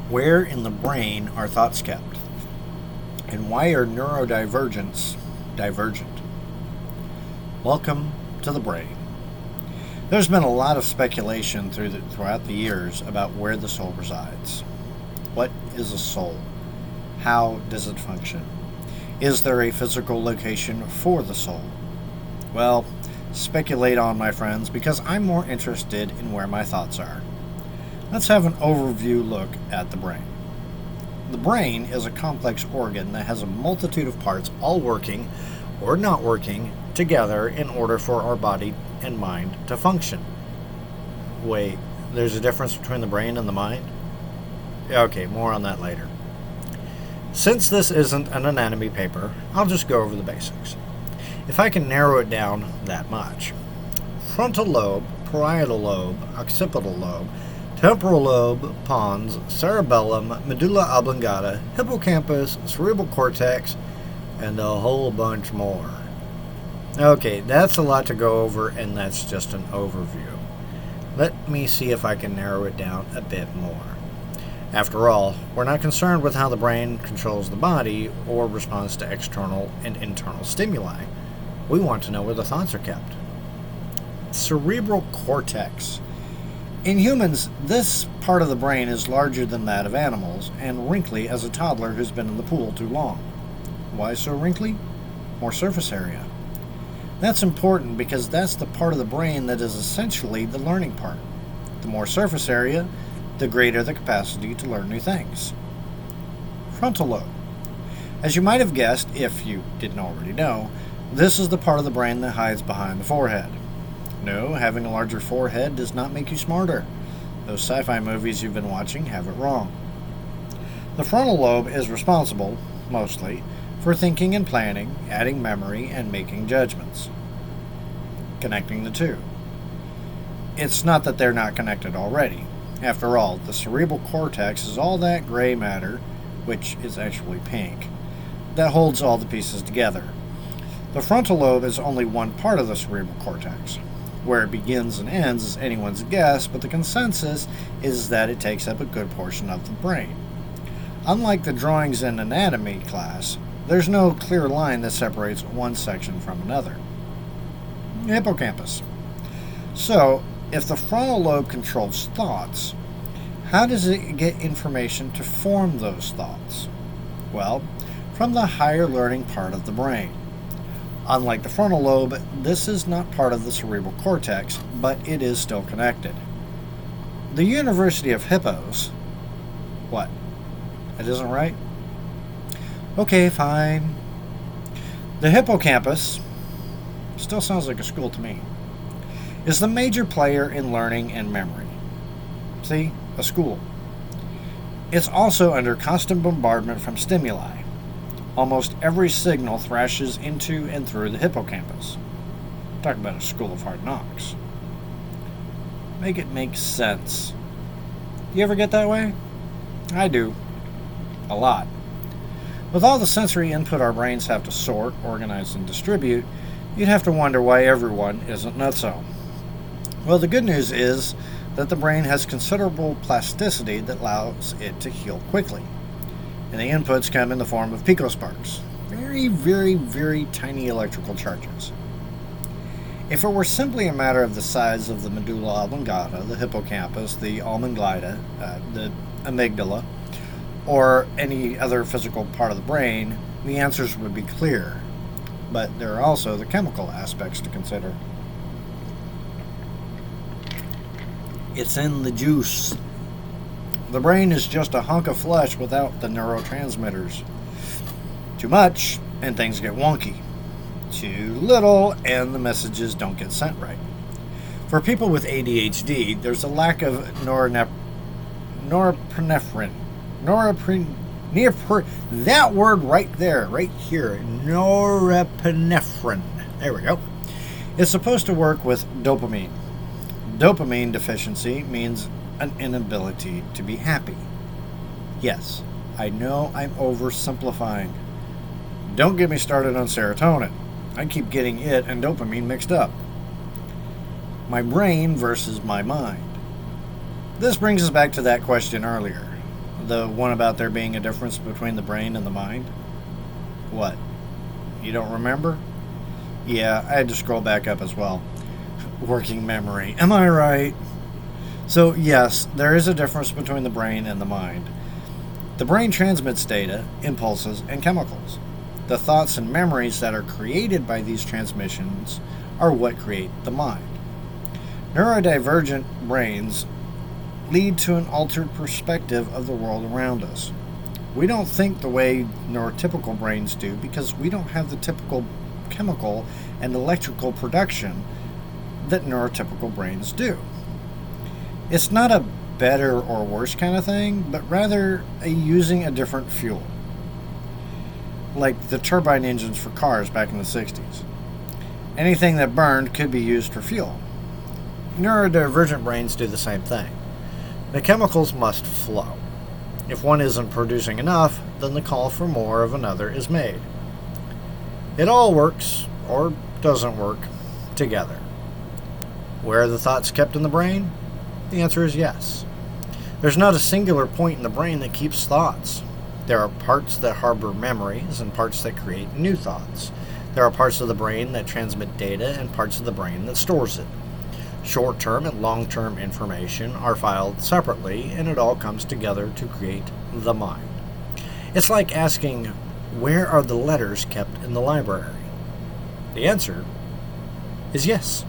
Where in the brain are thoughts kept? And why are neurodivergents divergent? Welcome to the brain. There's been a lot of speculation throughout the years about where the soul resides. What is a soul? How does it function? Is there a physical location for the soul? Well, speculate on, my friends, because I'm more interested in where my thoughts are. Let's have an overview look at the brain. The brain is a complex organ that has a multitude of parts all working or not working together in order for our body and mind to function. Wait, there's a difference between the brain and the mind? Okay, more on that later. Since this isn't an anatomy paper, I'll just go over the basics. If I can narrow it down that much. Frontal lobe, parietal lobe, occipital lobe, temporal lobe, pons, cerebellum, medulla oblongata, hippocampus, cerebral cortex, and a whole bunch more. Okay, that's a lot to go over, and that's just an overview. Let me see if I can narrow it down a bit more. After all, we're not concerned with how the brain controls the body or responds to external and internal stimuli. We want to know where the thoughts are kept. Cerebral cortex. In humans, this part of the brain is larger than that of animals and wrinkly as a toddler who's been in the pool too long. Why so wrinkly? More surface area. That's important because that's the part of the brain that is essentially the learning part. The more surface area, the greater the capacity to learn new things. Frontal lobe. As you might have guessed, if you didn't already know, this is the part of the brain that hides behind the forehead. No, having a larger forehead does not make you smarter. Those sci-fi movies you've been watching have it wrong. The frontal lobe is responsible, mostly, for thinking and planning, adding memory, and making judgments. Connecting the two. It's not that they're not connected already. After all, the cerebral cortex is all that gray matter, which is actually pink, that holds all the pieces together. The frontal lobe is only one part of the cerebral cortex. Where it begins and ends is anyone's guess, but the consensus is that it takes up a good portion of the brain. Unlike the drawings in anatomy class, there's no clear line that separates one section from another. Hippocampus. So, if the frontal lobe controls thoughts, how does it get information to form those thoughts? Well, from the higher learning part of the brain. Unlike the frontal lobe, this is not part of the cerebral cortex, but it is still connected. The University of Hippos... What? It isn't right? Okay, fine. The hippocampus, still sounds like a school to me, is the major player in learning and memory. See? A school. It's also under constant bombardment from stimuli. Almost every signal thrashes into and through the hippocampus. Talk about a school of hard knocks. Make it make sense. You ever get that way? I do. A lot. With all the sensory input our brains have to sort, organize, and distribute, you'd have to wonder why everyone isn't nutso. Well, the good news is that the brain has considerable plasticity that allows it to heal quickly. And the inputs come in the form of picosparks, very, very, very tiny electrical charges. If it were simply a matter of the size of the medulla oblongata, the hippocampus, the oblongata, the amygdala, or any other physical part of the brain, the answers would be clear. But there are also the chemical aspects to consider. It's in the juice. The brain is just a hunk of flesh without the neurotransmitters. Too much, and things get wonky. Too little, and the messages don't get sent right. For people with ADHD, there's a lack of norepinephrine. That word right there, right here. Norepinephrine. There we go. It's supposed to work with dopamine. Dopamine deficiency means an inability to be happy. Yes, I know I'm oversimplifying. Don't get me started on serotonin. I keep getting it and dopamine mixed up. My brain versus my mind. This brings us back to that question earlier. The one about there being a difference between the brain and the mind? What? You don't remember? Yeah, I had to scroll back up as well. Working memory. Am I right? So, yes, there is a difference between the brain and the mind. The brain transmits data, impulses, and chemicals. The thoughts and memories that are created by these transmissions are what create the mind. Neurodivergent brains lead to an altered perspective of the world around us. We don't think the way neurotypical brains do because we don't have the typical chemical and electrical production that neurotypical brains do. It's not a better or worse kind of thing, but rather using a different fuel. Like the turbine engines for cars back in the 60s. Anything that burned could be used for fuel. Neurodivergent brains do the same thing. The chemicals must flow. If one isn't producing enough, then the call for more of another is made. It all works, or doesn't work, together. Where are the thoughts kept in the brain? The answer is yes. There's not a singular point in the brain that keeps thoughts. There are parts that harbor memories and parts that create new thoughts. There are parts of the brain that transmit data and parts of the brain that stores it. Short-term and long-term information are filed separately, and it all comes together to create the mind. It's like asking, where are the letters kept in the library? The answer is yes.